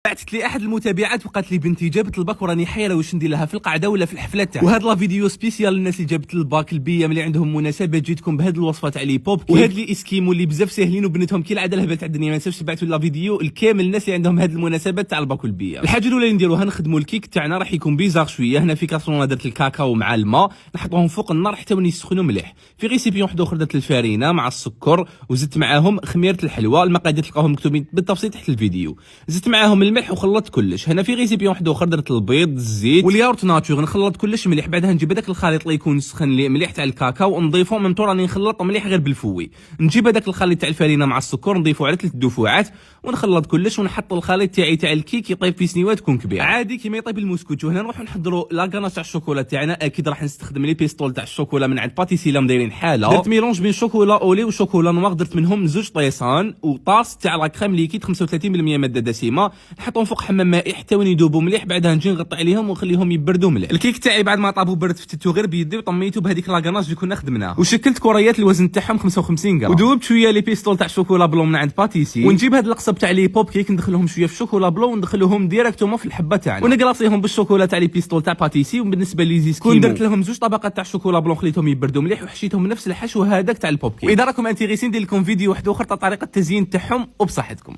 بعثت لي احد المتابعات وقالت لي بنتي جابت الباك وراني حيره واش ندير لها في القعده ولا في الحفله تاعها. وهذا لا فيديو سبيسيال للناس اللي جابت الباك البيام اللي عندهم مناسبه جيتكم بهذه الوصفه تاع لي بوب وهاد لي اسكيمو اللي بزاف ساهلين وبنتهم كي العاده الهبل تاع الدنيا. ما تنساوش تبعثوا لا فيديو الكامل الناس اللي عندهم هذه المناسبات تاع الباك والبيام. الحاجه الاولى اللي نديروها نخدموا الكيك تاعنا راح يكون بيزار شويه. هنا في كاسرونه درت الكاكاو مع الماء نحطوهم فوق النار حتى وين يسخنوا مليح. في ريسيبيون واحد اخر درت الفارينه مع السكر وزدت معاهم خميره الحلوى. المقادير تلقاوهم مكتوبين بالتفصيل تحت الفيديو. زدت معاهم الملح وخلطت كلش. هنا في ريسيبيون واحد اخر درت البيض الزيت والياغورت ناتور نخلط كلش مليح. بعدها نجيب هذاك الخليط اللي يكون سخن لي مليح تاع الكاكاو ونضيفه من طور راني نخلط مليح غير بالفوي. نجيب هذاك الخليط تاع الفارينه مع السكر نضيفه على 3 دفوعات ونخلط كلش ونحط الخليط تاعي تاع الكيك يطيب في سنيوات تكون كبيره عادي كيما يطيب المسكوت. وهنا نروحوا نحضروا لا غاناش تاع الشوكولا تاعنا. اكيد راح نستخدم لي بيستول تاع الشوكولا من عند باتيسي لا مدايرين حاله. درت ميلونج بين شوكولا اولي وشوكولا نوار درت منهم 2 طيسان وطاس تاع لا كريم ليكيد 35% ماده دسمه نحطهم فوق حمام مائي حتى وين يذوبوا مليح. بعدها نجي نغطي عليهم ونخليهم يبردوا مليح. الكيك تاعي بعد ما طابوا برد فتتو غير بيدي وطميته بهذيك لا غاناش اللي كنا خدمناها وشكلت كريات الوزن تاعهم 55 غرام وذوبت شويه لي بيستول تاع الشوكولا بلون من عند باتيسي. ونجيب هذا القصب تاع لي بوب كيك ندخلهم شويه في الشوكولا بلون وندخلهم ديريكتومون في الحبه تاعنا ونقلاصيهم بالشوكولا تاع لي بيستول تاع باتيسي. وبالنسبه لي زيسكيمو درت لهم 2 طبقات تاع الشوكولا بلون خليتهم يبردوا مليح وحشيتهم نفس الحشو هذاك تاع البوب كيك. واذا راكم انتريسين ندير لكم فيديو واحد اخر تاع طريقه التزيين تاعهم وبصحتكم.